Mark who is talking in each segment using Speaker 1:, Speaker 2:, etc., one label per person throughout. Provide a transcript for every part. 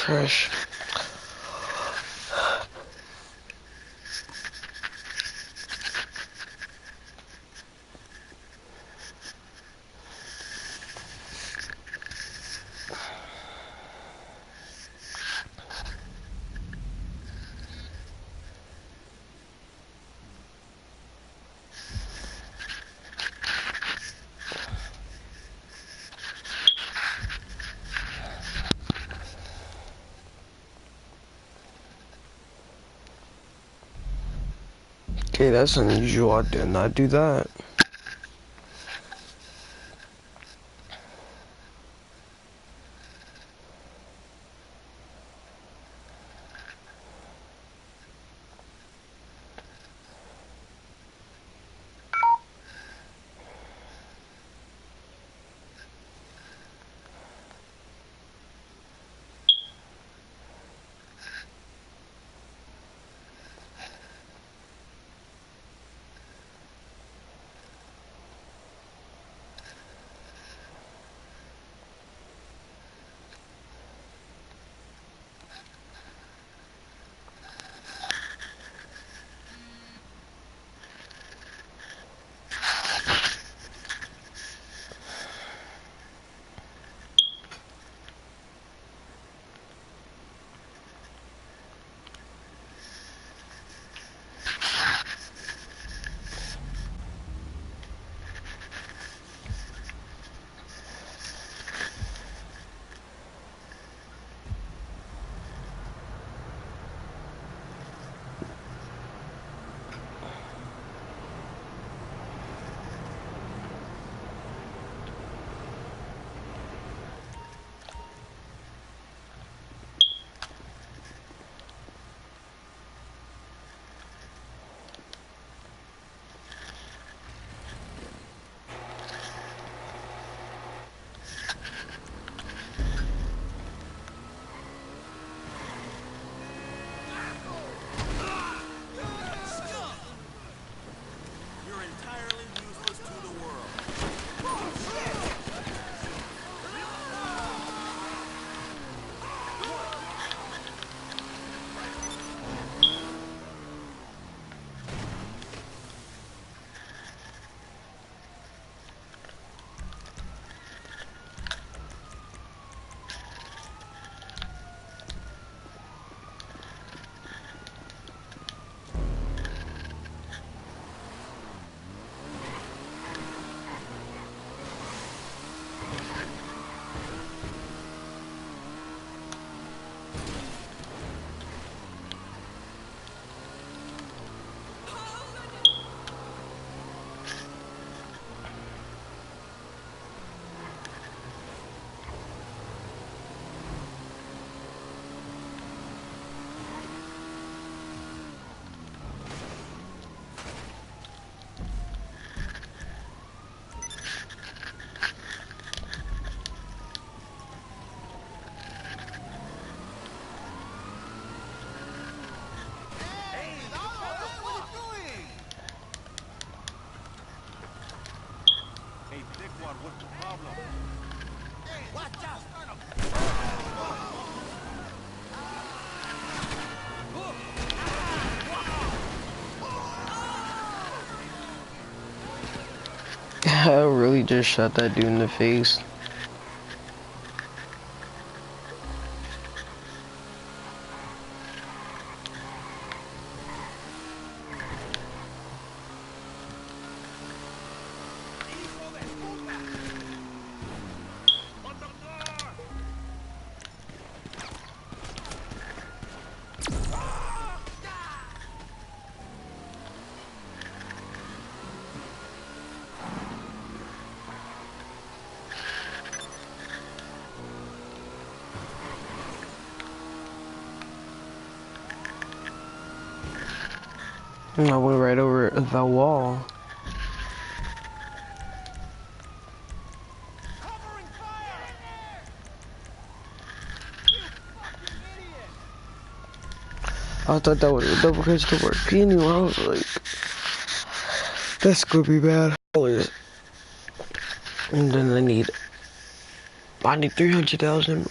Speaker 1: trash. Okay, that's unusual. I did not do that. I really just shot that dude in the face. I went right over the wall. I thought that was a double catch to work. Anyway, I was like, that's gonna be bad. And then I need 300,000.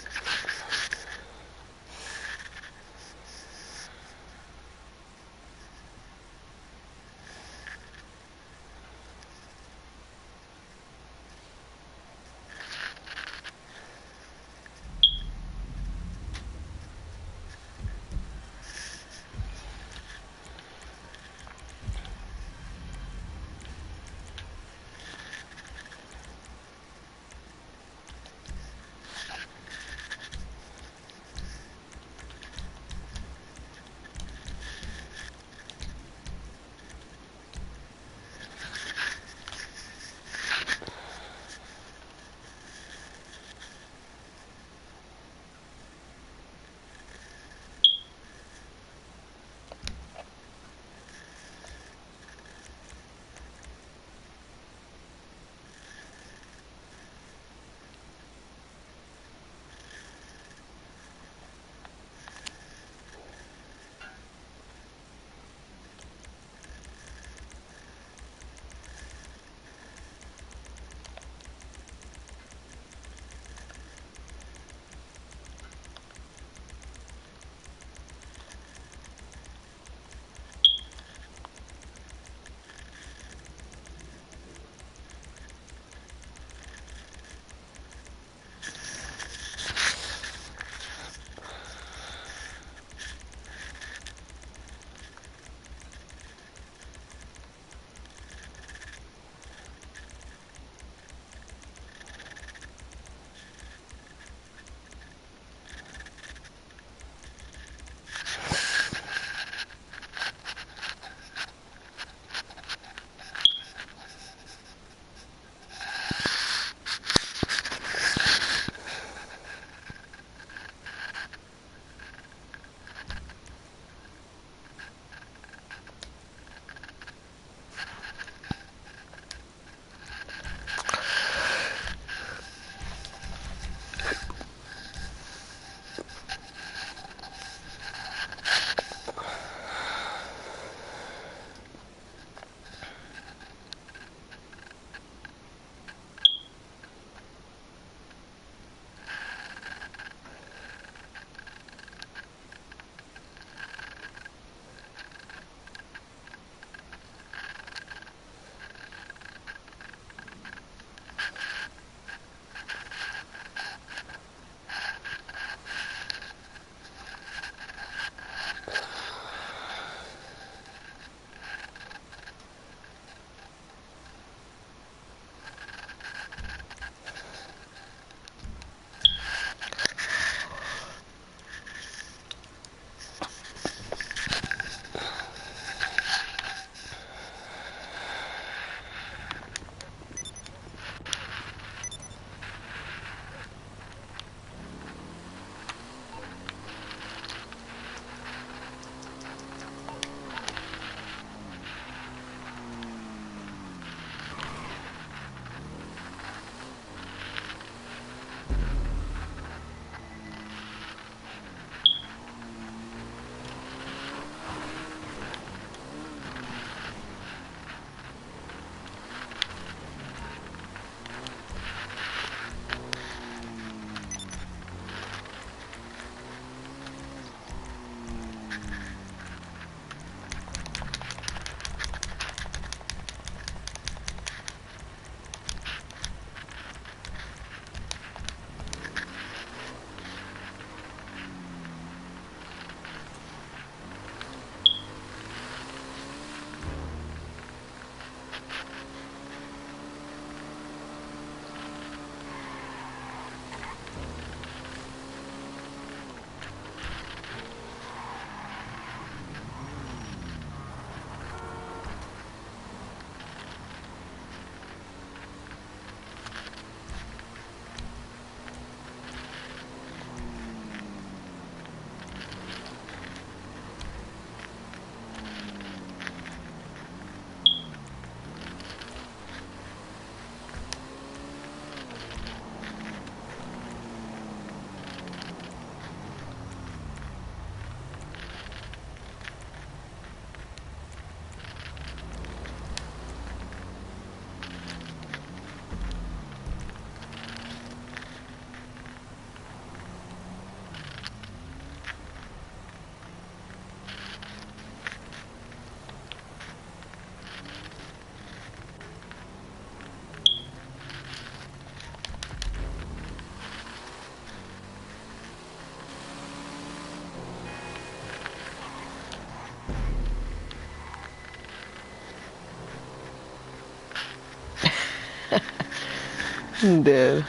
Speaker 1: I'm dead.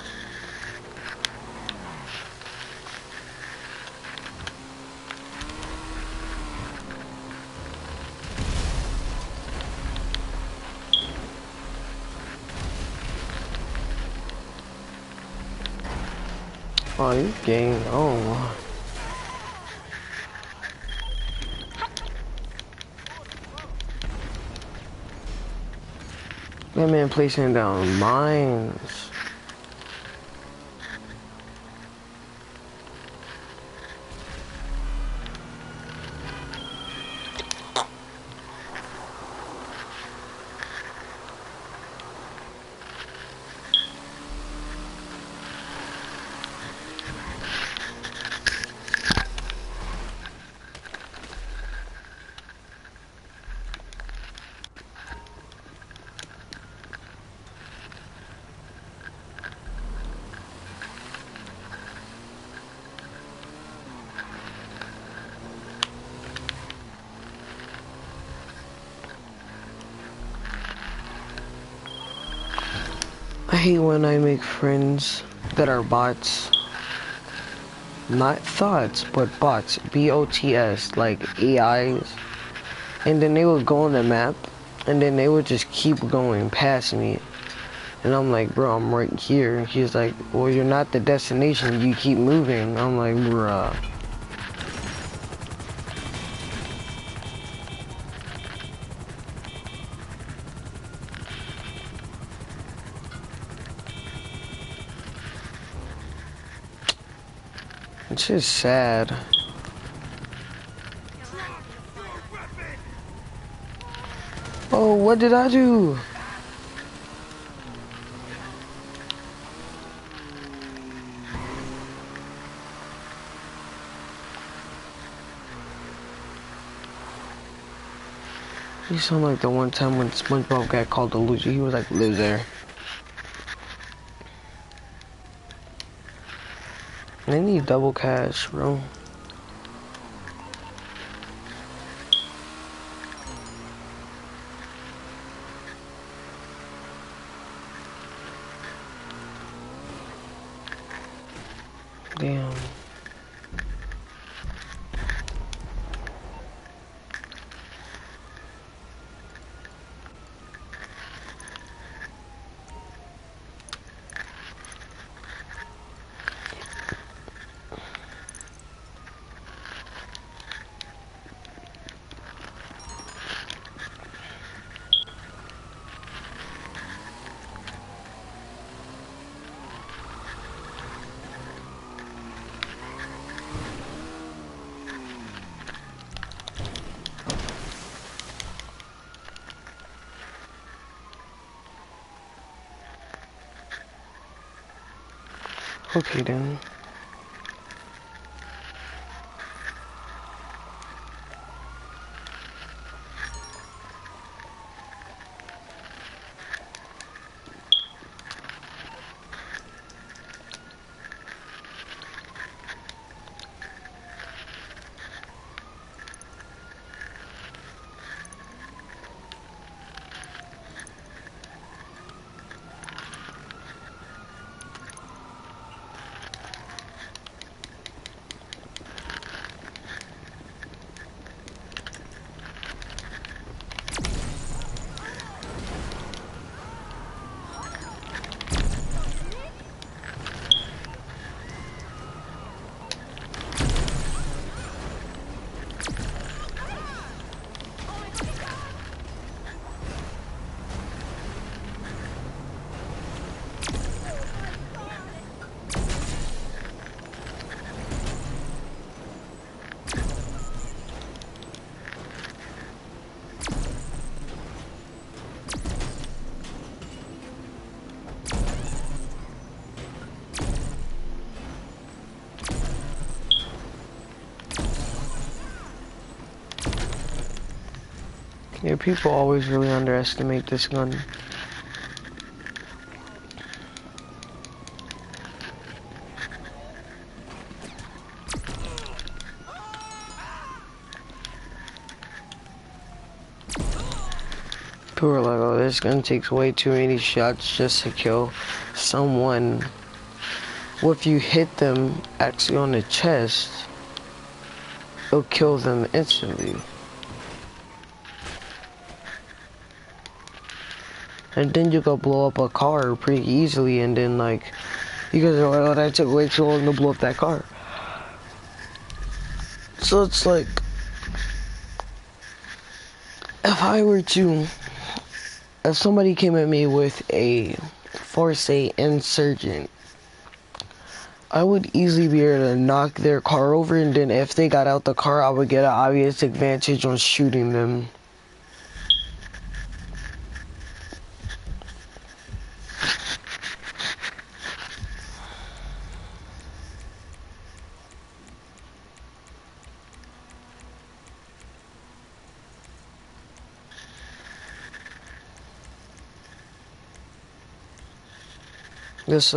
Speaker 1: Oh, you game. Oh. That man placing down mines. I hate when I make friends that are bots. Not thoughts, but bots. B-O-T-S, like AIs. And then they would go on the map, and then they would just keep going past me. And I'm like, bro, I'm right here. And he's like, well, you're not the destination. You keep moving. I'm like, bruh. It's just sad. Oh, what did I do? You sound like the one time when SpongeBob got called a loser. He was like, loser. I need double cash, bro. Damn. Okay then. Yeah, people always really underestimate this gun. People are like, oh, this gun takes way too many shots just to kill someone. Well, if you hit them actually on the chest, it'll kill them instantly. And then you go blow up a car pretty easily, and then like, you guys are like, oh, that took way too long to blow up that car. So it's like, if somebody came at me with a Force 8 Insurgent, I would easily be able to knock their car over, and then if they got out the car, I would get an obvious advantage on shooting them. There's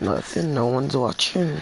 Speaker 1: nothing, no one's watching.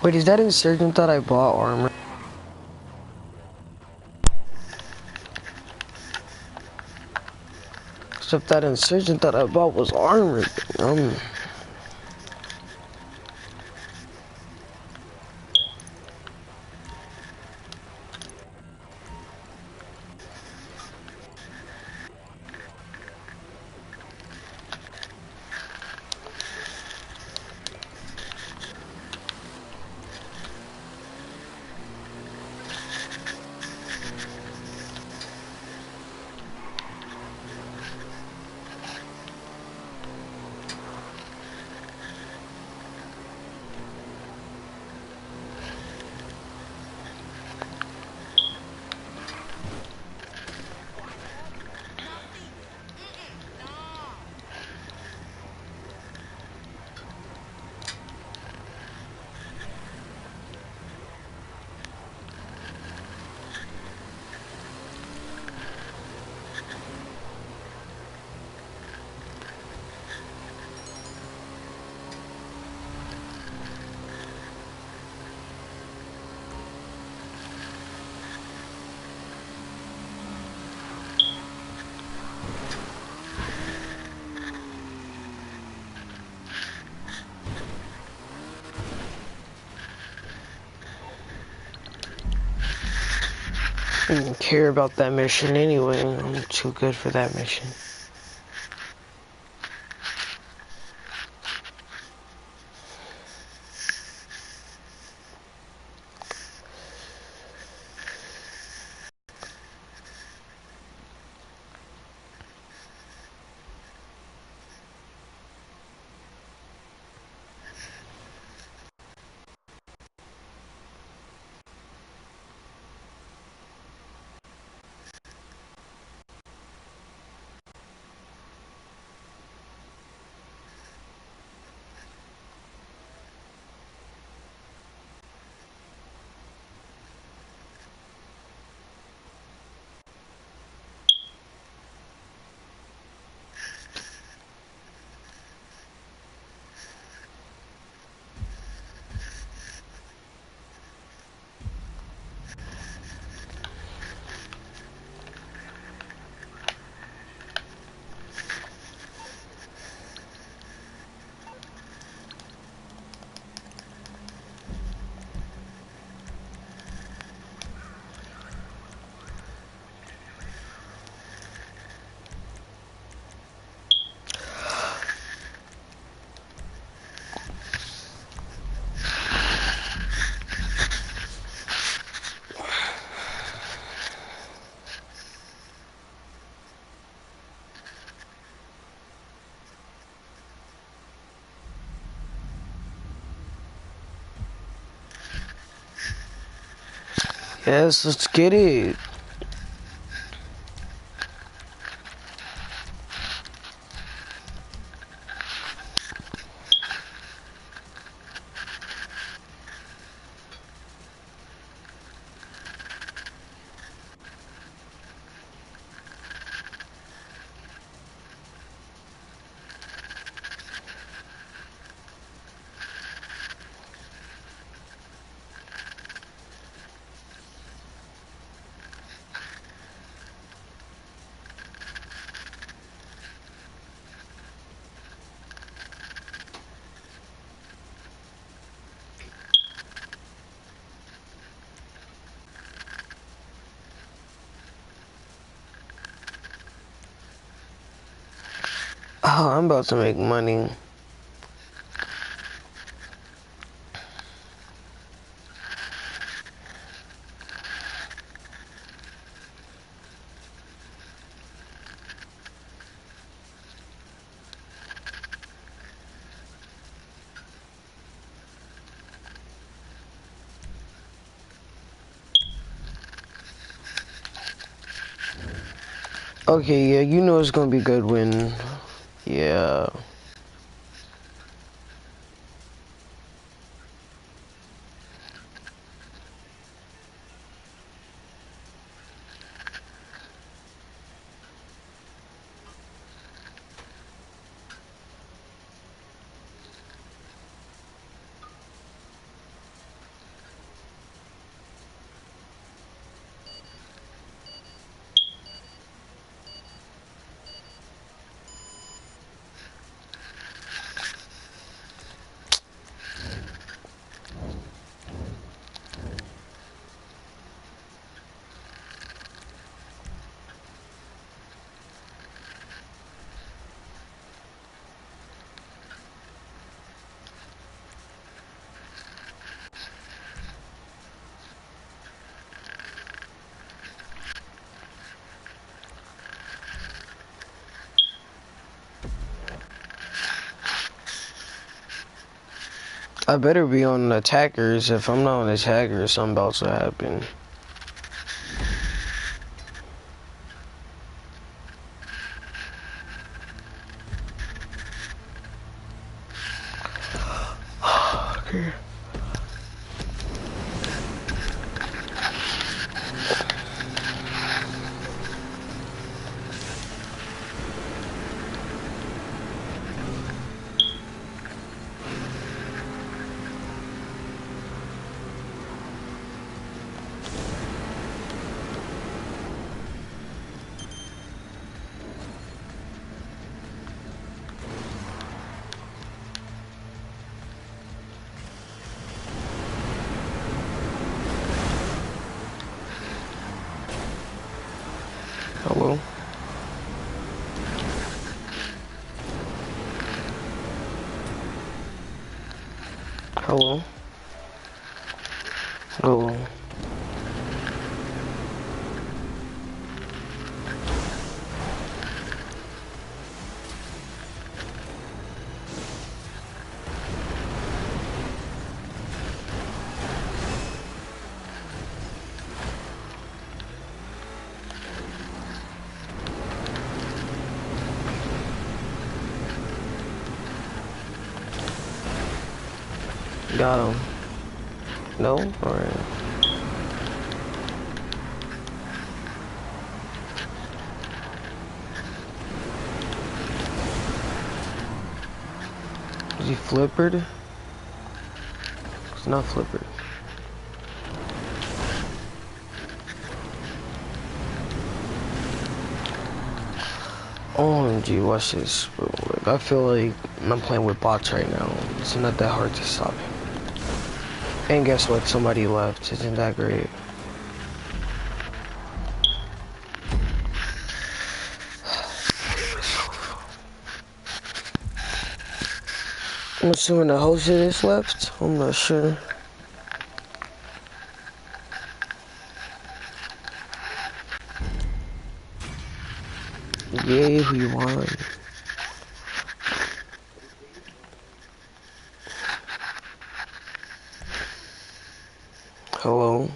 Speaker 1: Wait, is that Insurgent that I bought armor? Except that Insurgent that I bought was armored. I didn't care about that mission anyway. I'm too good for that mission. Yes, let's get it. Oh, I'm about to make money. Okay, yeah, you know it's gonna be good when, yeah. I better be on the attackers. If I'm not on the attackers, something about to happen. Okay. Hello? Hello? Hello? Got him. No? Alright. Is he flippered? It's not flippered. OMG, watch this, bro. Like, I feel like I'm playing with bots right now. It's not that hard to stop him. And guess what? Somebody left. Isn't that great? I'm assuming the host of this left. I'm not sure. Yay, who you want? Hello?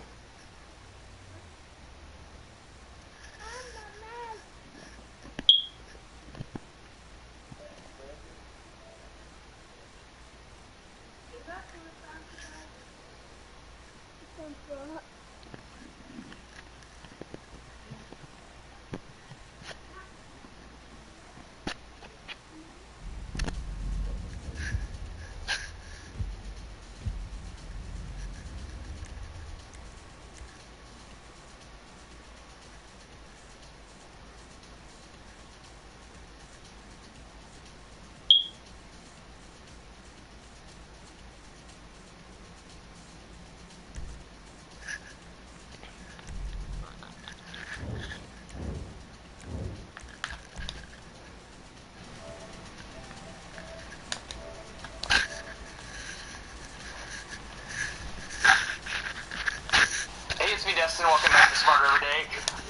Speaker 2: smarter every day.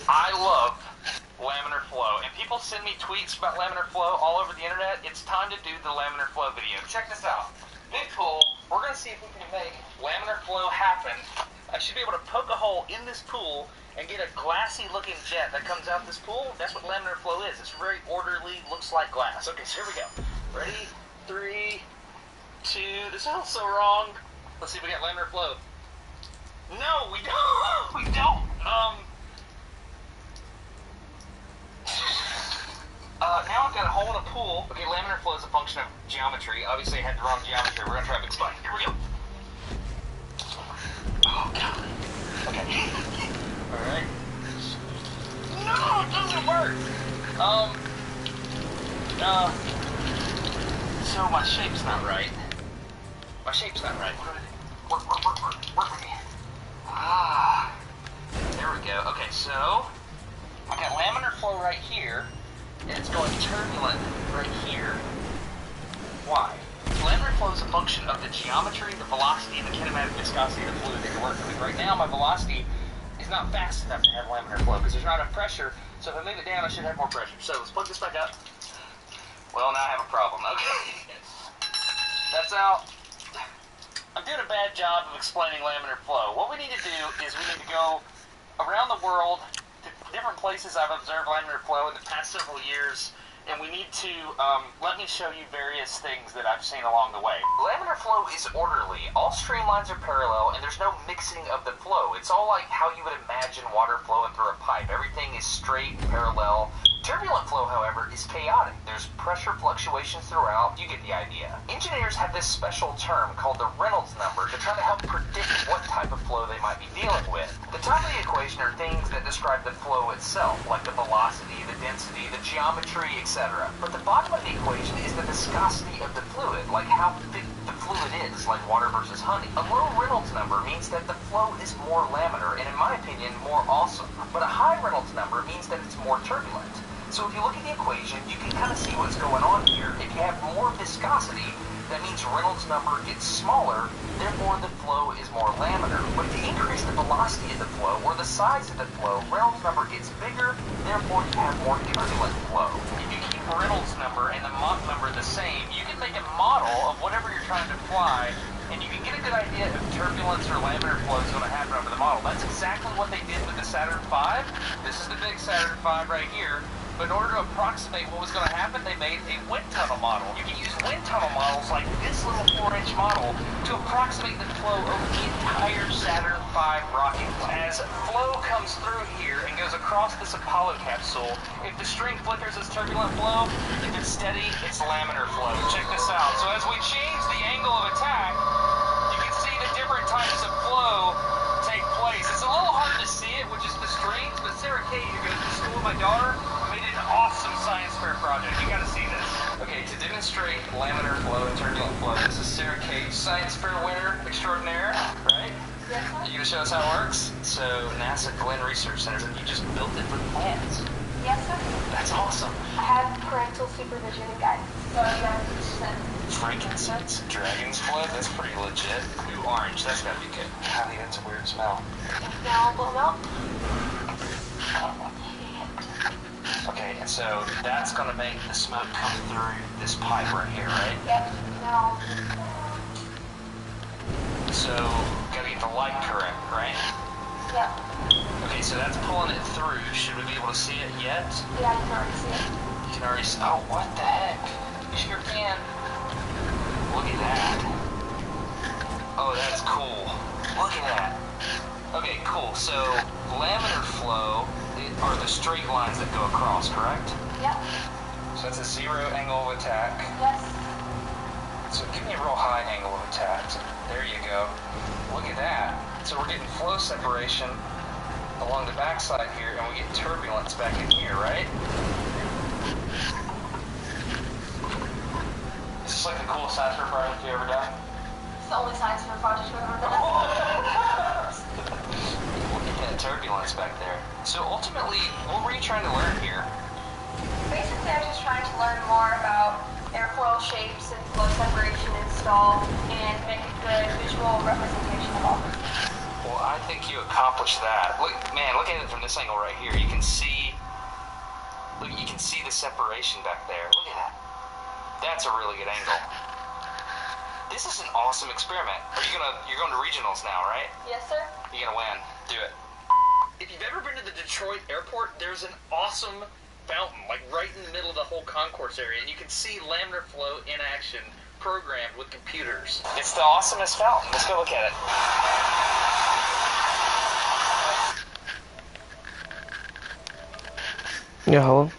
Speaker 2: I love laminar flow, and people send me tweets about laminar flow all over the internet. It's time to do the laminar flow video. Check this out. Big pool. We're going to see if we can make laminar flow happen. I should be able to poke a hole in this pool and get a glassy looking jet that comes out this pool. That's what laminar flow is. It's very orderly, looks like glass. Okay, so here we go. Ready? 3, 2, this feels so wrong. Let's see if we got laminar flow. No, we don't. We don't. Now I've got a hole in a pool. Okay, laminar flow is a function of geometry. Obviously, I had the wrong geometry. We're going to try to explain. Here we go. Oh, God. Okay. All right. No, it doesn't work. So my shape's not right. My shape's not right. Work with me. Ah. There we go. Okay, so I've got laminar flow right here. And it's going turbulent right here. Why? Laminar flow is a function of the geometry, the velocity, and the kinematic viscosity of the fluid that you're working with. Right now, my velocity is not fast enough to have laminar flow because there's not enough pressure. So if I move it down, I should have more pressure. So let's plug this back up. Well, now I have a problem. Okay. That's out. I'm doing a bad job of explaining laminar flow. What we need to do is we need to go around the world to different places I've observed laminar flow in the past several years, and we need to let me show you various things that I've seen along the way. Laminar flow is orderly. All streamlines are parallel, and there's no mixing of the flow. It's all like how you would imagine water flowing through a pipe. Everything is straight, parallel. Turbulent flow, however, is chaotic. There's pressure fluctuations throughout. You get the idea. Engineers have this special term called the Reynolds number to try to help predict what type of flow they might be dealing with. The top of the equation are things that describe the flow itself, like the velocity, the density, the geometry, etc. But the bottom of the equation is the viscosity of the fluid, like how thick the fluid is, like water versus honey. A low Reynolds number means that the flow is more laminar, and in my opinion, more awesome. But a high Reynolds number means that it's more turbulent. So if you look at the equation, you can kind of see what's going on here. If you have more viscosity, that means Reynolds number gets smaller, therefore the flow is more laminar. But if you increase the velocity of the flow, or the size of the flow, Reynolds number gets bigger, therefore you have more turbulent flow. If you keep Reynolds number and the Mach number the same, you can make a model of whatever you're trying to fly, and you can get a good idea if turbulence or laminar flow is going to happen over the model. That's exactly what they did with the Saturn V. This is the big Saturn V right here. But in order to approximate what was going to happen, they made a wind tunnel model. You can use wind tunnel models like this little 4-inch model to approximate the flow over the entire Saturn V rocket. As flow comes through here and goes across this Apollo capsule, if the string flickers, it's turbulent flow. If it's steady, it's laminar flow. Check this out. So as we change the angle of attack, you can see the different types of flow take place. It's a little hard to see it with just the strings, but Sarah Kate, who goes to school with my daughter, made an awesome science fair project. You gotta see this. Okay, to demonstrate laminar flow and turbulent flow, this is Sarah Kate, science fair winner extraordinaire, right?
Speaker 3: Yes, sir.
Speaker 2: You gonna show us how it works? So, NASA Glenn Research Center, and you just built it with plans.
Speaker 3: Yes, sir.
Speaker 2: That's awesome.
Speaker 3: I have parental supervision and guidance. So I got
Speaker 2: Frankincense? Dragon's blood? That's pretty legit. Ooh, orange. That's gotta be good. Honey, that's a weird smell.
Speaker 3: now blow milk.
Speaker 2: Okay, and so that's gonna make the smoke come through this pipe right here, right?
Speaker 3: Yep. Now.
Speaker 2: So, gotta get the light correct, right?
Speaker 3: Yep.
Speaker 2: Okay, so that's pulling it through. Should we be able to see it yet?
Speaker 3: Yeah, you can already see it.
Speaker 2: You can already see. Oh, what the heck? You sure can. Look at that. Oh, that's cool. Look at that. Okay, cool. So, laminar flow are the straight lines that go across, correct?
Speaker 3: Yep.
Speaker 2: So that's a 0 angle of attack.
Speaker 3: Yes.
Speaker 2: So give me a real high angle of attack. There you go. Look at that. So we're getting flow separation along the backside here, and we get turbulence back in here, right? Is this like the coolest science fair project you ever done?
Speaker 3: It's the only science fair project I've ever done.
Speaker 2: Look at that turbulence back there. So ultimately, what were you trying to learn here?
Speaker 3: Basically, I was just trying to learn more about airfoil shapes and flow separation and stall, and make a good visual representation of all this.
Speaker 2: Well, I think you accomplished that. Look, man, look at it from this angle right here. You can see, look, you can see the separation back there. Look at that. That's a really good angle. This is an awesome experiment. You're going to regionals now, right?
Speaker 3: Yes, sir.
Speaker 2: You're gonna win. Do it. If you've ever been to the Detroit airport, there's an awesome fountain, like right in the middle of the whole concourse area, and you can see laminar flow in action, programmed with computers. It's the awesomest fountain. Let's go look at it.
Speaker 1: Yeah, hello?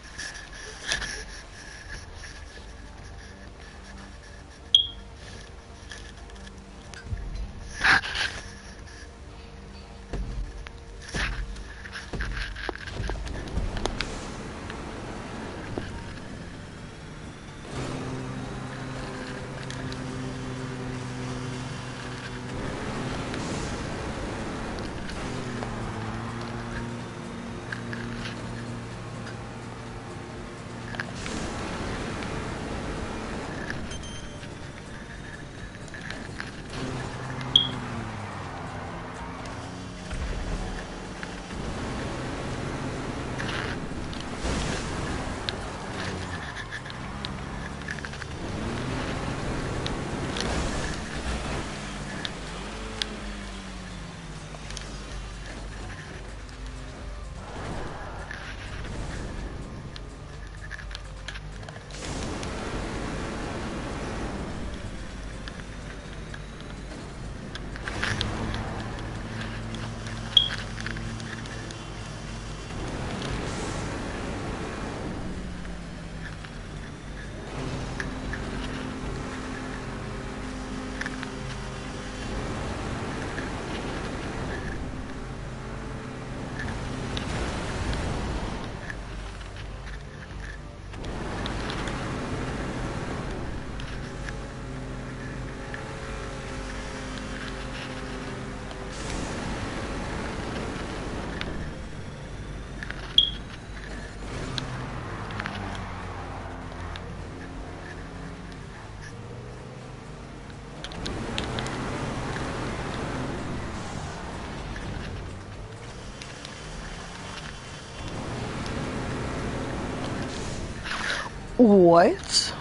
Speaker 1: What?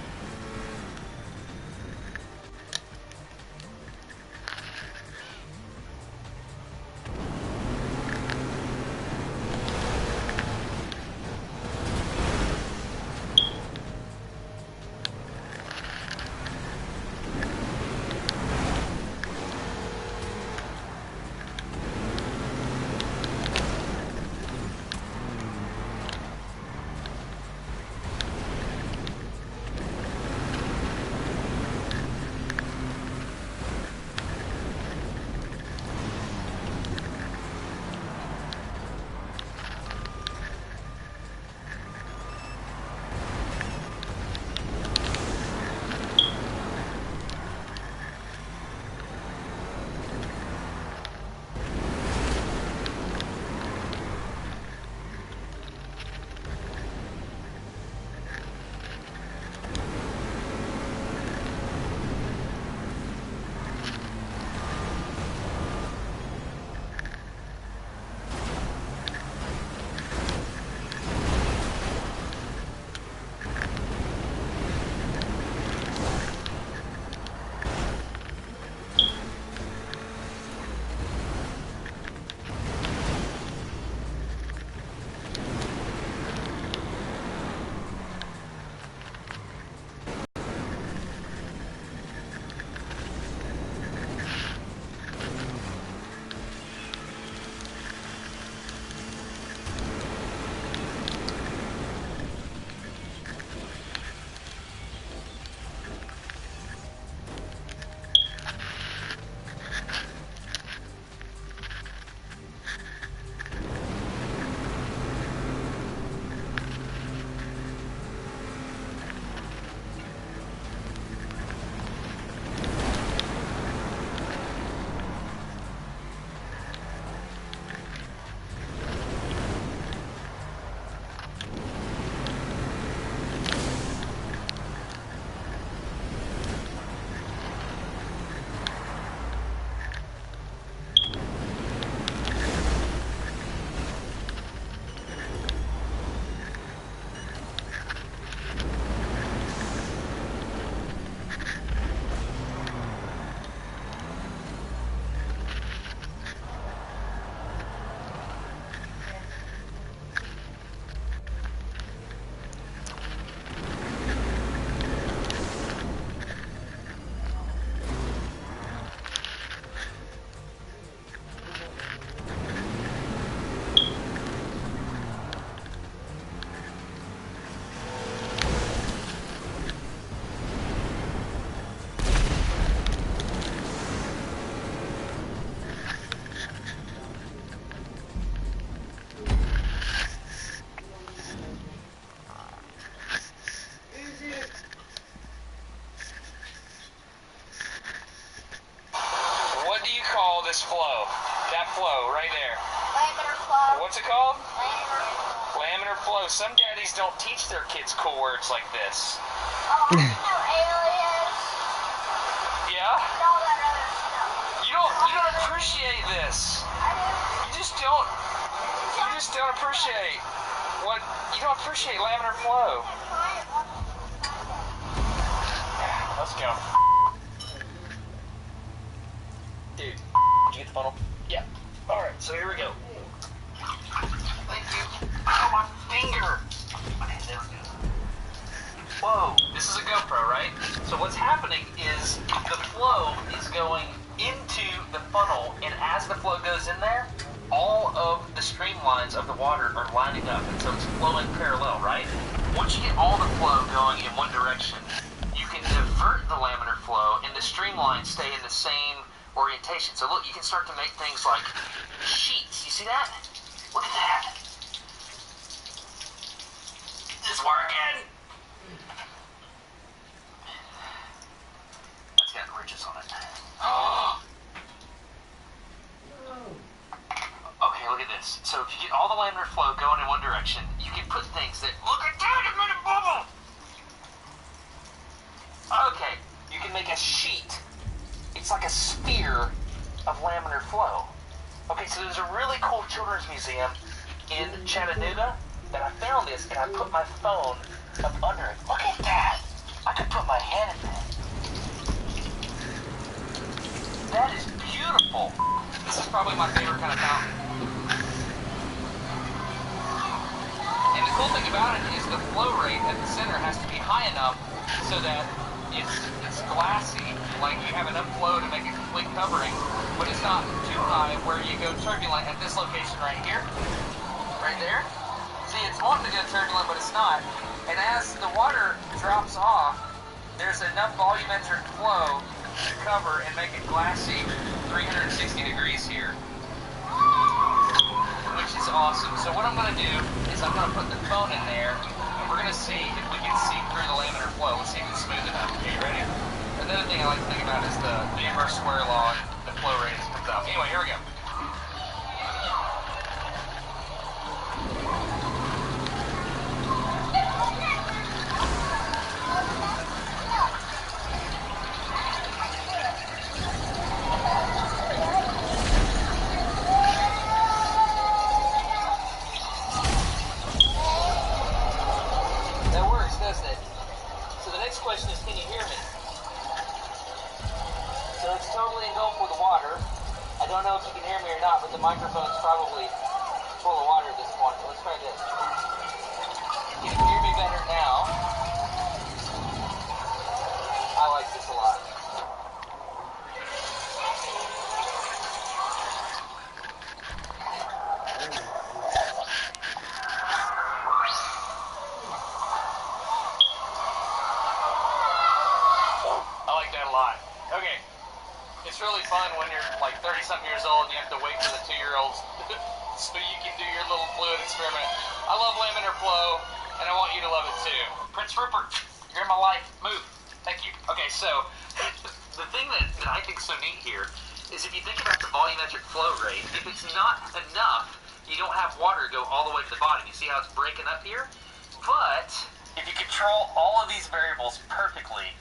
Speaker 2: flow, right there.
Speaker 3: Laminar flow.
Speaker 2: What's it called?
Speaker 3: Laminar.
Speaker 2: Laminar flow. Some daddies don't teach their kids cool words like this.
Speaker 3: Oh, I know aliens.
Speaker 2: Yeah?
Speaker 3: And all that other stuff.
Speaker 2: You don't appreciate this.
Speaker 3: I do.
Speaker 2: You just don't appreciate what you don't appreciate laminar flow. Let's go. Dude, did you get the funnel? Yeah. Alright, so here we go. Thank you. Oh, my finger. Okay, there we go. Whoa, this is a GoPro, right? So what's happening is the flow is going into the funnel, and as the flow goes in there, all of the streamlines of the water are lining up, and so it's flowing parallel, right? Once you get all the flow going in one direction, you can divert the laminar flow, and the streamlines stay in the same orientation. So look, you can start to make things like sheets. You see that? Look at that. It's working. That's got ridges on it. Okay, look at this. So if you get all the laminar flow going in one direction, you can put things that, look at that, I'm in a bubble. Okay, you can make a sheet. It's like a sphere of laminar flow. Okay, so there's a really cool children's museum in Chattanooga that I found this, and I put my phone up under it. Look at that! I could put my hand in that. That is beautiful. This is probably my favorite kind of fountain. And the cool thing about it is the flow rate at the center has to be high enough so that it's glassy, like you have enough flow to make a complete covering, but it's not too high where you go turbulent at this location right here, right there. See, it's wanting to go turbulent, but it's not. And as the water drops off, there's enough volumetric flow to cover and make it glassy 360 degrees here, which is awesome. So what I'm going to do is I'm going to put the phone in there, and we're going to see if we can see through the laminar flow. Let's see if it's smooth enough. Okay, you ready? Another thing I like to think about is the inverse square law, the flow rate as it comes out. Anyway, here we go. That works, doesn't it? So the next question is, can you hear me? So it's totally engulfed with the water. I don't know if you can hear me or not, but the microphone's probably full of water at this point. Let's try this. Can you hear me better now? I like this a lot. I like that a lot. Okay. It's really fun when you're like 30-something years old and you have to wait for the 2-year-olds so you can do your little fluid experiment. I love laminar flow, and I want you to love it too. Prince Rupert, you're in my life. Move. Thank you. Okay, so the thing that I think is so neat here is if you think about the volumetric flow rate, if it's not enough, you don't have water go all the way to the bottom. You see how it's breaking up here? But if you control all of these variables perfectly,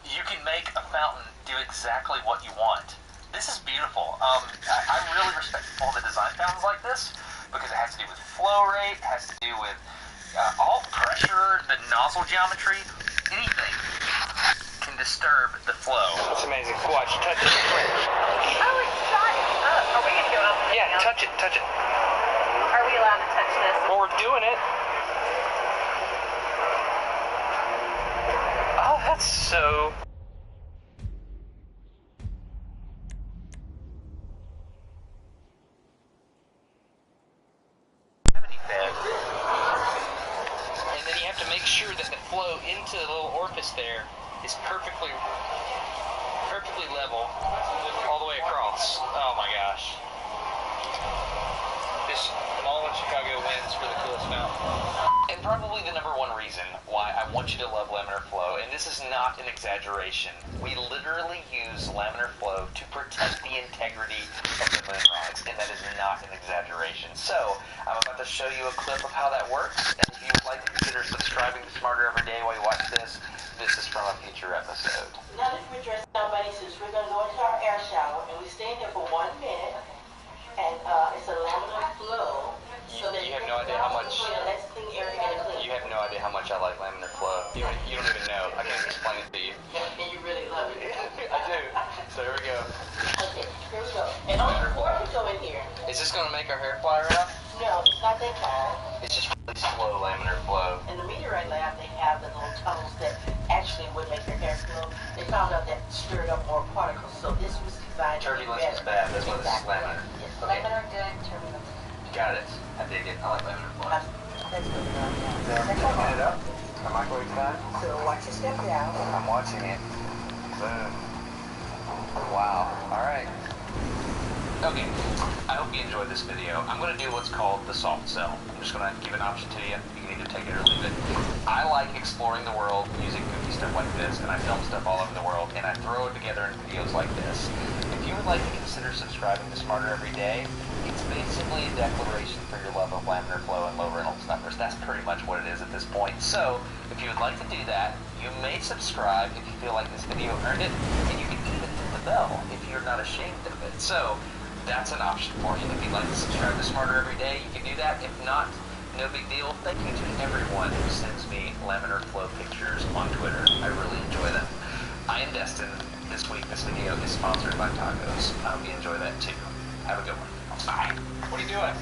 Speaker 2: you can make a fountain do exactly what you want. This is beautiful. I really respect people that design fountains like this because it has to do with flow rate, it has to do with all pressure, the nozzle geometry, anything can disturb the flow. It's amazing. Watch, touch it.
Speaker 3: Oh, it's starting up. Are we going to go up?
Speaker 2: Yeah, touch it, touch it.
Speaker 3: Are we allowed to touch this?
Speaker 2: Well, we're doing it. Oh, that's so... And then you have to make sure that the flow into the little orifice there is perfectly level all the way across. Oh my gosh. Just all what Chicago wins for the coolest fountain. And probably the number one reason why I want you to love laminar flow, and this is not an exaggeration, we literally use laminar flow to protect the integrity of the moon rods, and that is not an exaggeration. So, I'm about to show you a clip of how that works, and if you would like to consider subscribing to Smarter Every Day while you watch this, this is from a future episode.
Speaker 4: Now that we're dressed out, buddy, since we're going to go into our air shower, and we stay in there for 1 minute, and it's a laminar flow.
Speaker 2: You have no idea how much.
Speaker 4: Let's clean area and clean.
Speaker 2: You have no idea how much I like laminar flow. You don't even know. I can't explain it to you.
Speaker 4: And you really love it.
Speaker 2: I do. So here we go.
Speaker 4: Okay, here we go. And only before we go in here.
Speaker 2: Is this going to make our hair fly around?
Speaker 4: No, it's not that kind.
Speaker 2: It's just really slow laminar flow.
Speaker 4: In the meteorite lab, they have the little tunnels that actually would make your hair flow. They found out that stirred up more particles. So this was designed to be
Speaker 2: Turbulence is bad. That's why this is laminar.
Speaker 4: Yes.
Speaker 2: Okay.
Speaker 3: Laminar good, turbulence.
Speaker 2: Got it. I dig it. I like laminar flow.
Speaker 4: That's good enough.
Speaker 2: Open it up. The microwave time.
Speaker 4: So watch your step down.
Speaker 2: I'm watching it. Boom. Wow. All right. Okay. I hope you enjoyed this video. I'm going to do what's called the soft sell. I'm just going to give an option to you. You can either take it or leave it. I like exploring the world using goofy stuff like this, and I film stuff all over the world, and I throw it together in videos like this. If you would like to consider subscribing to Smarter Every Day, it's basically a declaration for your love of laminar flow and low Reynolds numbers. That's pretty much what it is at this point. So, if you would like to do that, you may subscribe if you feel like this video earned it, and you can even hit the bell if you're not ashamed of it. So, that's an option for you. If you'd like to subscribe to Smarter Every Day, you can do that. If not, no big deal. Thank you to everyone who sends me laminar flow pictures on Twitter. I really enjoy them. I am Destin. This week, this video is sponsored by tacos. I hope you enjoy that too. Have a good one. Bye. What are you doing?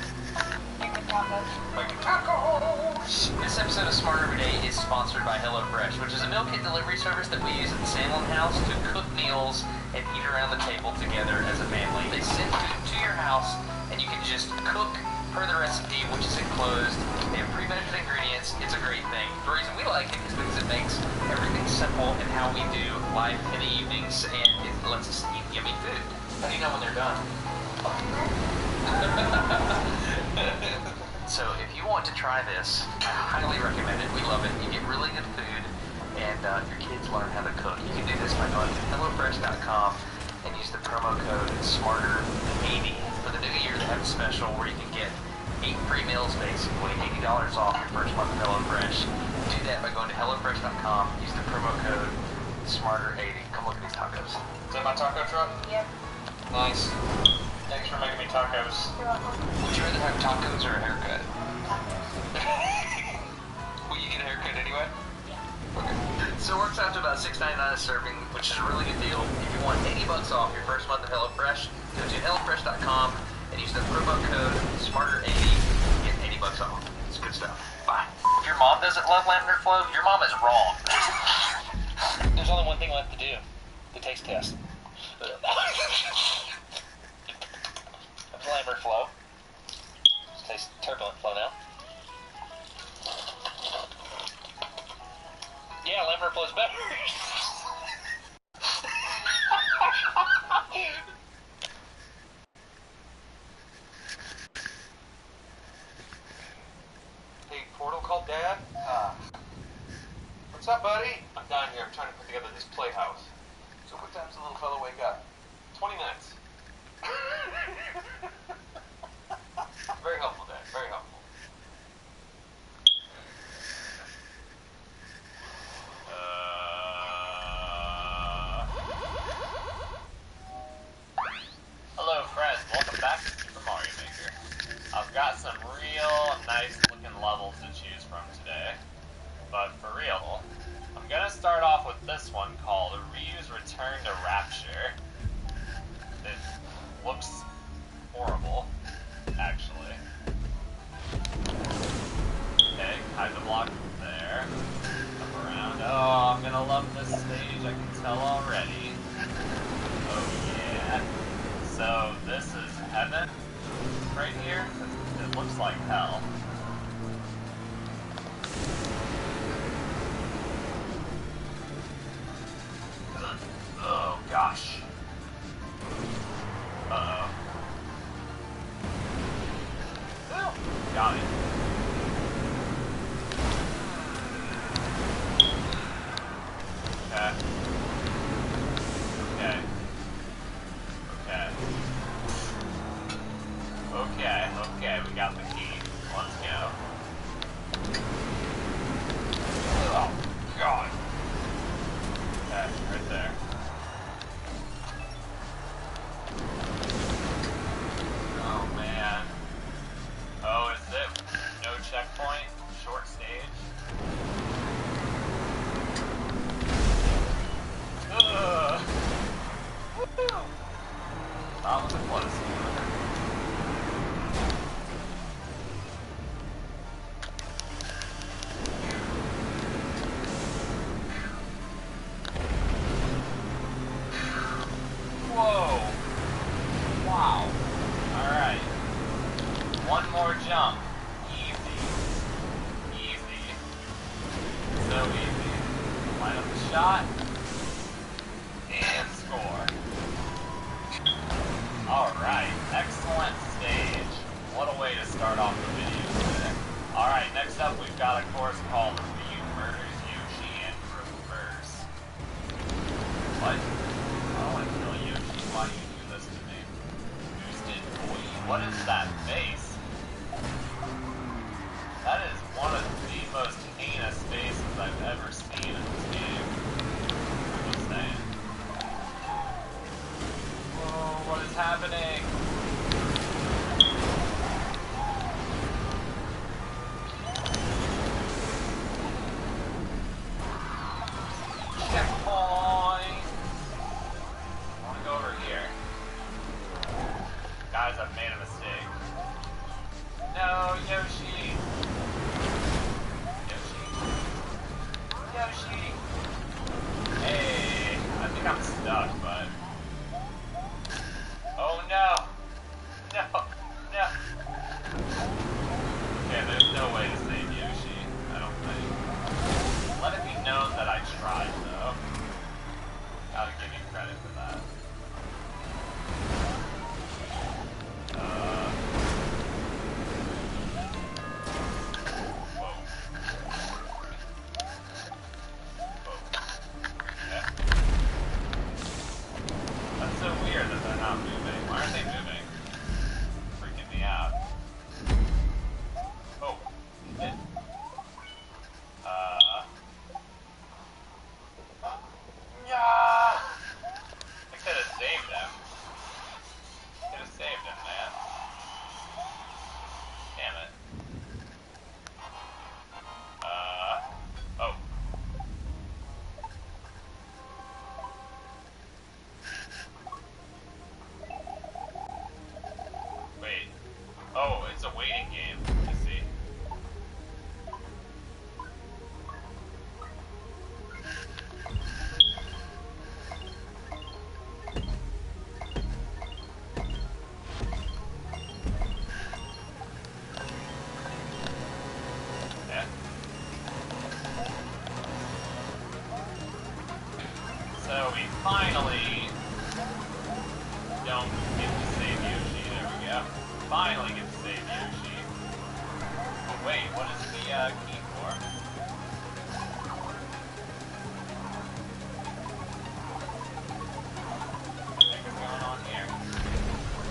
Speaker 3: Making tacos.
Speaker 2: Making tacos! This episode of Smarter Every Day is sponsored by HelloFresh, which is a meal kit delivery service that we use at the Sandlin House to cook meals and eat around the table together as a family. They send food to your house, and you can just cook per the recipe, which is enclosed. They have pre-measured ingredients. It's a great thing. The reason we like it is because it makes everything simple in how we do life in the evenings, and it lets us eat yummy food. How do you know when they're done? So if you want to try this, I highly recommend it. We love it. You get really good food, and your kids learn how to cook. You can do this by going to HelloFresh.com and use the promo code SMARTER80. For the new year, they have a special where you can get 8 free meals, basically $80 off your first month of HelloFresh. Do that by going to HelloFresh.com, use the promo code SMARTER80. Come look at these tacos. Is that my taco truck?
Speaker 3: Yep.
Speaker 2: Nice. Thanks for making me tacos.
Speaker 3: You're welcome.
Speaker 2: Would you rather have tacos or a haircut?
Speaker 3: Tacos.
Speaker 2: Will you get a haircut anyway?
Speaker 3: Yeah.
Speaker 2: Okay. So it works out to about $6.99 a serving, which is a really good deal. If you want $80 off your first month of HelloFresh, go to HelloFresh.com and use the promo code SMARTER80 to get $80 off. It's good stuff. Bye. If your mom doesn't love laminar flow, your mom is wrong. There's only one thing left to do. The taste test. Laminar flow. It tastes turbulent flow now. Yeah, laminar flow's better. Hey, Portal called Dad? What's up, buddy? I'm down here. I'm trying to put together this playhouse. So what time's the little fella wake up? 20 minutes. Very helpful, Dad. Very helpful.
Speaker 5: Hello friends, welcome back to Super Mario Maker. I've got some real nice looking levels to choose from today. But for real, I'm gonna start off with this one called Ryu's Return to Rapture. It looks horrible, actually. Okay, hide the block there. Come around. Oh, I'm gonna love this stage, I can tell already. Oh yeah. So this is heaven right here. It looks like hell. Oh gosh. Uh-oh. got it. Okay. Okay. Okay. Okay, okay, we got the key. Let's go. Oh, God. Okay, right there. Oh, man. Oh, is it no checkpoint? Short stage? Ugh. Woo! That was a close one. Whoa! Wow. Alright. One more jump. Easy. Easy. So easy. Line up the shot. And score. Alright. Excellent stage. What a way to start off the video today. Alright, next up we've got a course called Ryu Murders Yoshi in Reverse. What? I don't want to kill Yoshi. Why do you do this to me? Boosted boy. What is that face? That is one of the most heinous faces I've ever seen in this game. I'm just saying. Oh, what is happening? Checkpoint! I want to go over here. Guys, I've made a mistake. No, Yoshi! Yoshi. Yoshi! Hey, I think I'm stuck, but... Oh no! No! No! Okay, there's no way to save Yoshi, I don't think. Let it be known that I tried, though. Gotta give you credit for that. Whoa. Yeah. That's so weird that they're not moving. Why aren't they moving? Freaking me out. Oh. It. Yeah. I could have saved him. Could have saved him, man. Damn it. Oh. Wait. Oh, it's a waiting game. I see. Yeah. So we finally don't get to save Yoshi. There we go. Finally get to save Yoshi. But wait, what is the key for? What the heck is going on here?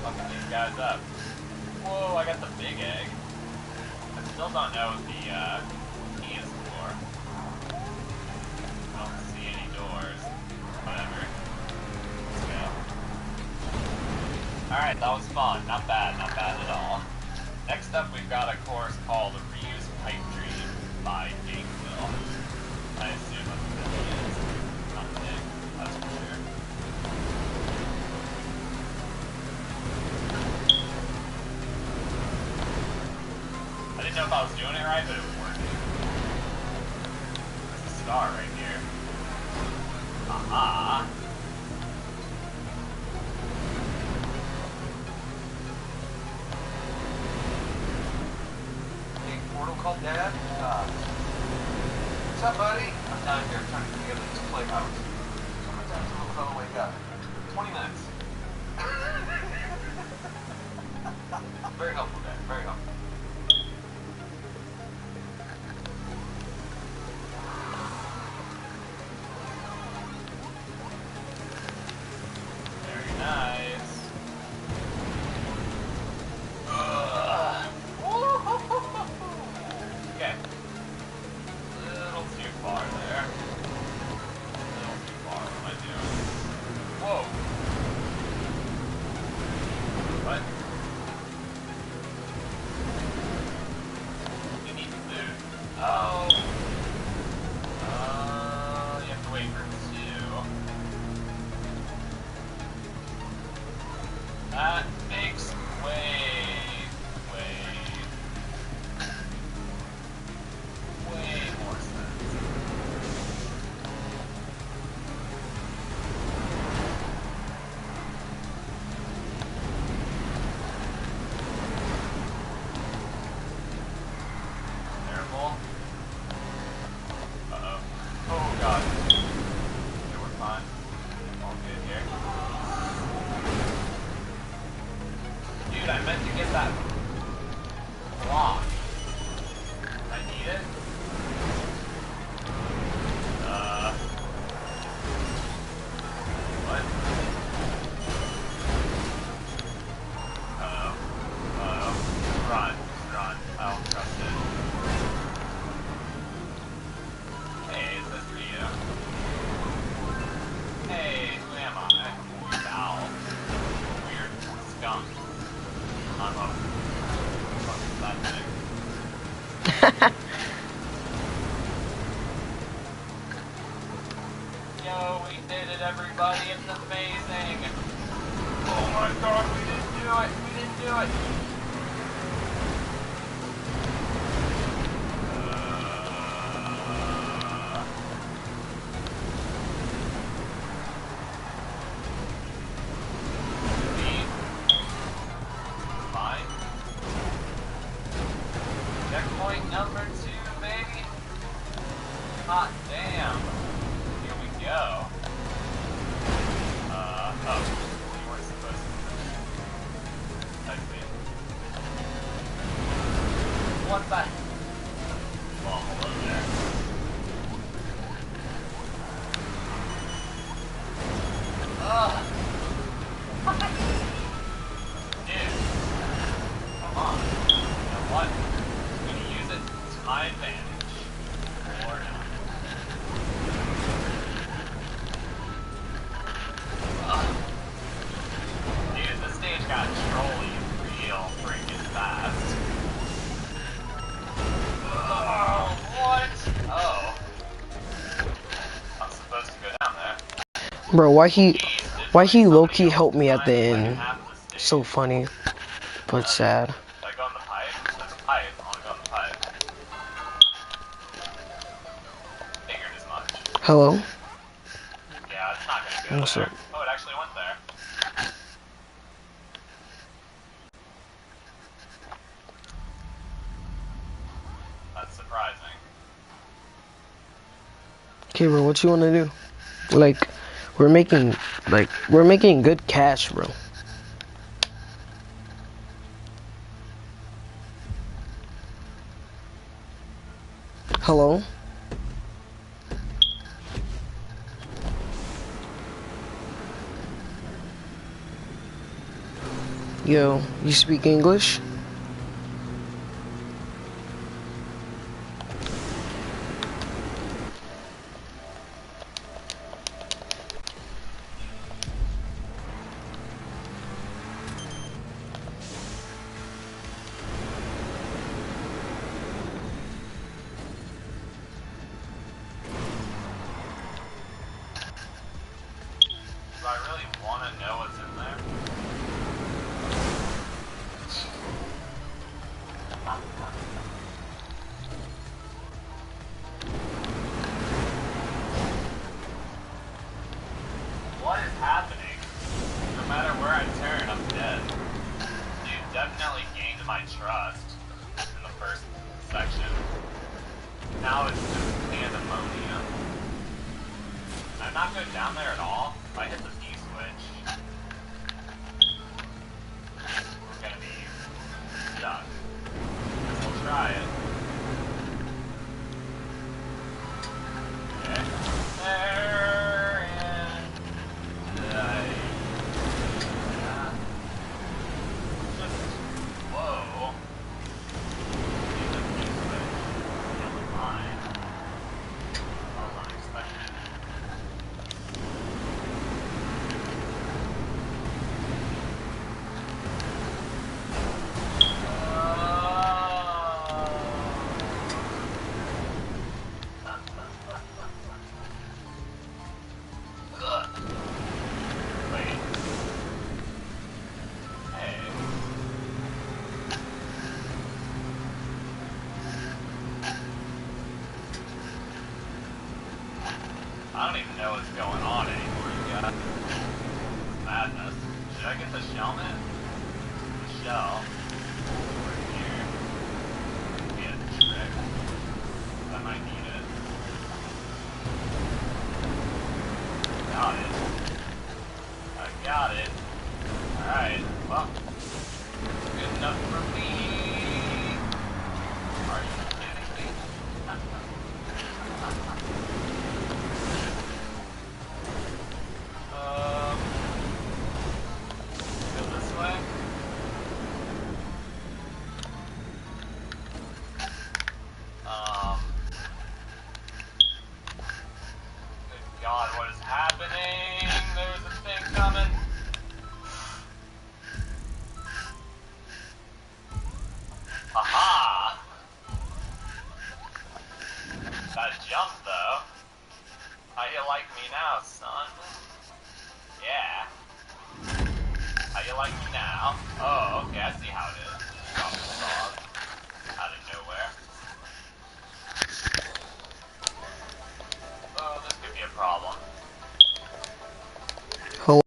Speaker 5: Fucking these guys up. Whoa, I got the big egg. I still don't know what the key is for. I don't see any doors. Whatever. Let's go. Alright, that was fun. Not bad at all. Next up, we've got a course called Ryu's Pipe Dream by Gameville. I assume that's what it is. Something, that's for sure. I didn't know if I was doing it right, but it was working. There's a star right here. Aha!
Speaker 2: Hey, portal called Dad? What's up, buddy? I'm down here trying to put together this playhouse. How many times will the fellow wake up? 20 minutes. Very helpful, Dad. Very helpful.
Speaker 5: Yo, we did it, everybody. It's amazing. Oh my god, we didn't do it. We didn't do it. Fine. Checkpoint number 2, baby. Hot damn. Here we go. Oh. You weren't supposed to. I see. What the? Well, hello there. Ugh. Dude. Come on. You know what? I'm gonna use it to my advantage. Or not. Dude, this stage got trolly real freaking fast. Oh, what? Oh. I'm supposed to go down there.
Speaker 1: Bro, why he
Speaker 5: Jeez,
Speaker 1: low-key helped me at the
Speaker 5: like
Speaker 1: end?
Speaker 5: half the stage.
Speaker 1: So funny, but sad.
Speaker 5: Should I go on the pipe? There's a pipe. I wanna go on the pipe. Figured as much.
Speaker 1: Hello?
Speaker 5: Yeah, it's not gonna go
Speaker 1: What's
Speaker 5: there.
Speaker 1: up?
Speaker 5: Oh, it actually went there. That's surprising.
Speaker 1: Okay, bro, what you wanna do? Like, we're making good cash, bro. Hello? Yo, you speak English?
Speaker 5: Do I really wanna know what's in there? What is happening? No matter where I turn, I'm dead. Dude definitely gained my trust in the first section. Now it's just pandemonium. Can I not go down there at all? If I hit the B switch, we're gonna be stuck. Guess we'll try it. Okay. There and just whoa. Hit the B switch. Never mind. That was unexpected. Wait. Hey. I don't even know what's going on anymore, you guys. It's madness. Should I get the shell net? The shell. Over here. Be a trick. I might need it. Got it. I got it. Alright, well. Good enough for me. Are you kidding me? Go this way.
Speaker 1: Hello?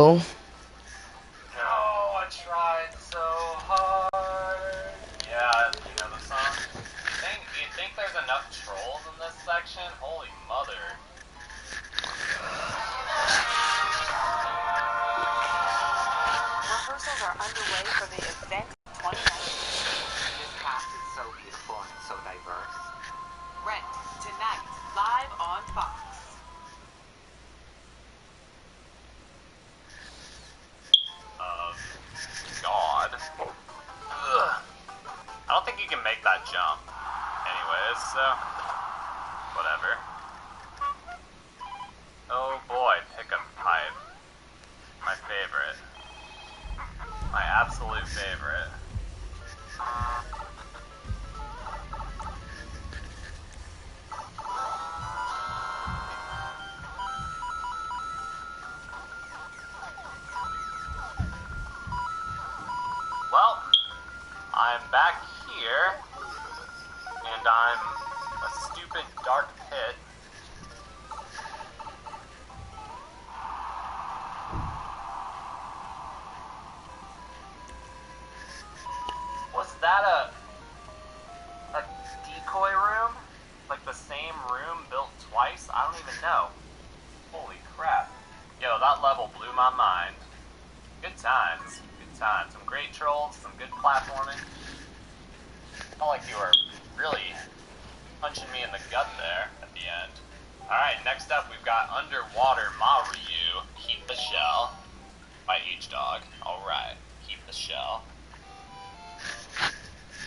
Speaker 5: No, I tried so hard. Yeah, you know the song? Do you think there's enough trolls in this section? Holy mother.
Speaker 6: Rehearsals are underway for the event 2019.
Speaker 2: This cast is so beautiful and so diverse.
Speaker 6: Rent tonight, live on Fox.
Speaker 5: God. Ugh. I don't think you can make that jump. Anyways, so... whatever. Oh boy, pickup pipe. My favorite. My absolute favorite. Well, I'm back here, and I'm a stupid dark pit. Was that a decoy room? Like the same room built twice? I don't even know. Holy crap. Yo, that level blew my mind. Good times. Good times. Some great trolls, some good platforming. Felt like you were really punching me in the gut there at the end. Alright, next up we've got Underwater Mario, Keep the Shell, by H-Dog. Alright, keep the shell.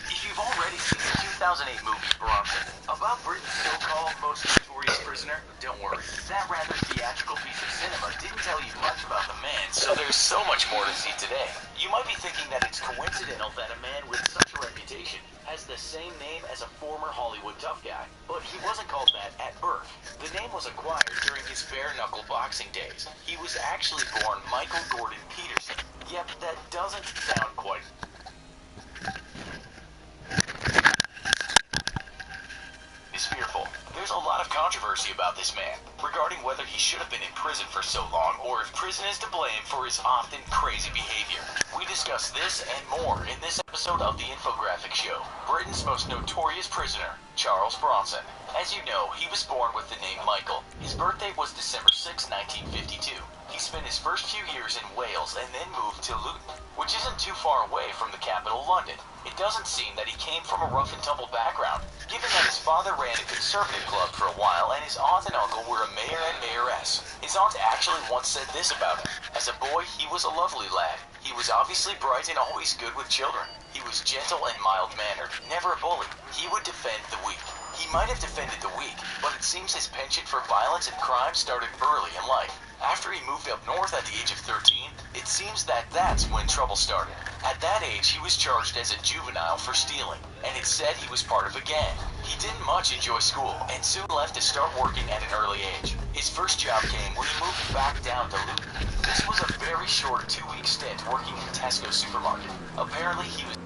Speaker 2: If you've already seen the 2008 movie Bronson about Britain's so-called most notorious prisoner, don't worry. That rather theatrical piece of cinema didn't tell you much about the man, so there's so much more to see today. You might be thinking that it's coincidental that a man with such a reputation has the same name as a former Hollywood tough guy, but he wasn't called that at birth. The name was acquired during his bare-knuckle boxing days. He was actually born Michael Gordon Peterson. Yep, that doesn't sound quite... is fearful. There's a lot of controversy about this man, regarding whether he should have been in prison for so long, or if prison is to blame for his often crazy behavior. We discuss this and more in this episode of the Infographic Show. Britain's most notorious prisoner, Charles Bronson. As you know, he was born with the name Michael. His birthday was December 6, 1952. He spent his first few years in Wales and then moved to Luton, which isn't too far away from the capital, London. It doesn't seem that he came from a rough and tumble background, given that his father ran a conservative club for a while and his aunt and uncle were a mayor and mayoress. His aunt actually once said this about him: as a boy, he was a lovely lad. He was obviously bright and always good with children. He was gentle and mild-mannered, never a bully. He would defend the weak. He might have defended the weak, but it seems his penchant for violence and crime started early in life. After he moved up north at the age of 13, it seems that that's when trouble started. At that age, he was charged as a juvenile for stealing, and it said he was part of a gang. He didn't much enjoy school, and soon left to start working at an early age. His first job came when he moved back down to Luton. This was a very short 2-week stint working in Tesco supermarket. Apparently, he was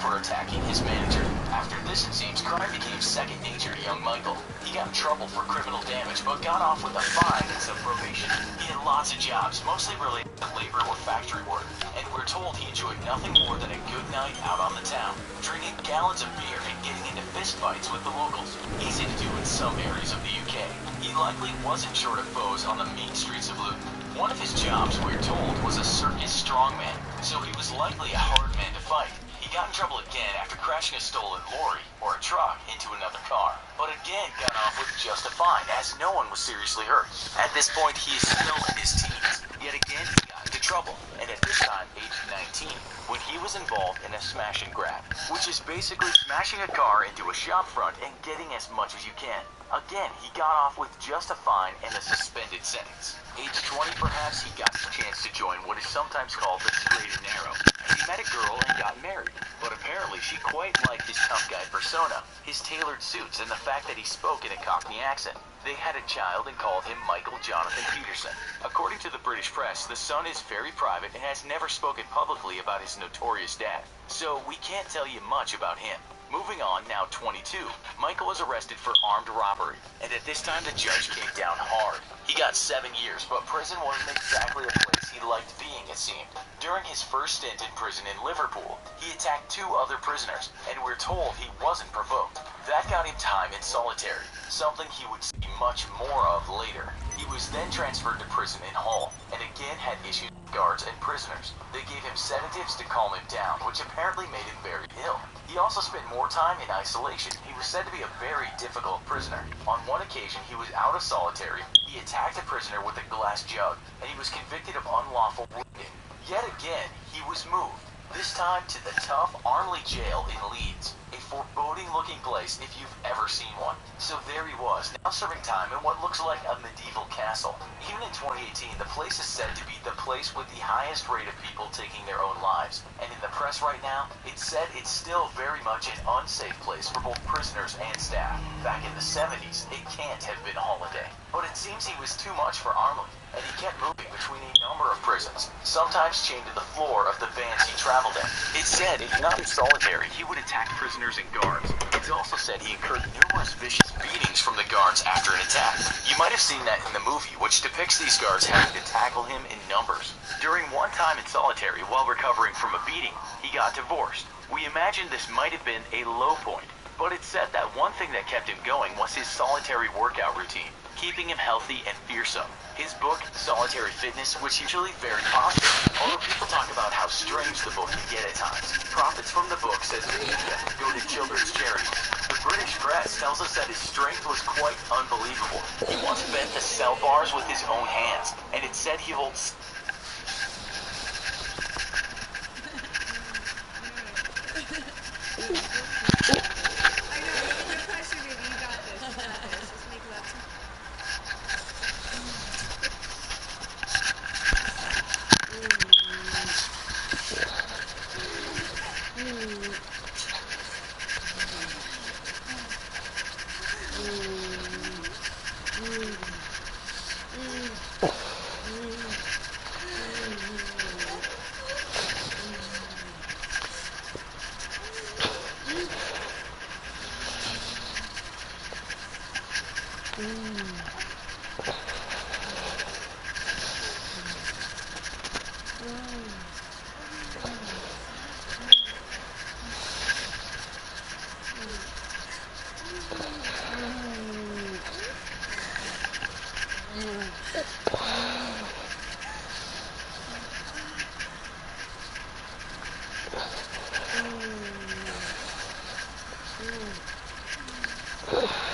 Speaker 2: for attacking his manager. After this, it seems, crime became second nature to young Michael. He got in trouble for criminal damage, but got off with a fine and some probation. He had lots of jobs, mostly related to labor or factory work, and we're told he enjoyed nothing more than a good night out on the town, drinking gallons of beer and getting into fist fights with the locals. Easy to do in some areas of the UK. He likely wasn't short of foes on the mean streets of Luton. One of his jobs, we're told, was a circus strongman, so he was likely a hard man to fight. He got in trouble again after crashing a stolen lorry, or a truck, into another car, but again got off with just a fine, as no one was seriously hurt. At this point, he is still in his teens. Yet again, he got into trouble, and at this time, age 19, when he was involved in a smash and grab, which is basically smashing a car into a shop front and getting as much as you can. Again, he got off with just a fine and a suspended sentence. Age 20, perhaps, he got the chance to join what is sometimes called the straight and narrow. And he met a girl and got married. But apparently, she quite liked his tough guy persona, his tailored suits, and the fact that he spoke in a Cockney accent. They had a child and called him Michael Jonathan Peterson. According to the British press, the son is very private and has never spoken publicly about his notorious dad. So we can't tell you much about him. Moving on, now 22, Michael was arrested for armed robbery, and at this time the judge came down hard. He got 7 years, but prison wasn't exactly a place he
Speaker 7: he liked being, it seemed. During his first stint in prison in Liverpool, he attacked 2 other prisoners, and we're told he wasn't provoked. That got him time in solitary, something he would see much more of later. He was then transferred to prison in Hull, and again had issues with guards and prisoners. They gave him sedatives to calm him down, which apparently made him very ill. He also spent more time in isolation. He was said to be a very difficult prisoner. On one occasion, he was out of solitary. He attacked a prisoner with a glass jug, and he was convicted of unlawful wounding. Yet again, he was moved, this time to the tough Armley jail in Leeds, a foreboding-looking place if you've ever seen one. So there he was, now serving time in what looks like a medieval castle. Even in 2018, the place is said to be the place with the highest rate of people taking their own lives. And in the press right now, it's said it's still very much an unsafe place for both prisoners and staff. Back in the 70s, it can't have been a holiday. But it seems he was too much for Armley, and he kept moving between a number of prisons, sometimes chained to the floor of the vans he traveled in. It's said if not in solitary, he would attack prisoners and guards. It's also said he incurred numerous vicious beatings from the guards after an attack. You might have seen that in the movie, which depicts these guards having to tackle him in numbers. During one time in solitary, while recovering from a beating, he got divorced. We imagine this might have been a low point, but it's said that one thing that kept him going was his solitary workout routine, keeping him healthy and fearsome. His book, Solitary Fitness, was usually very positive, although people talk about how strange the book can get at times. Profits from the book, says media, go to children's charities. The British press tells us that his strength was quite unbelievable. He once bent the cell bars with his own hands, and it said he holds...
Speaker 1: Ugh.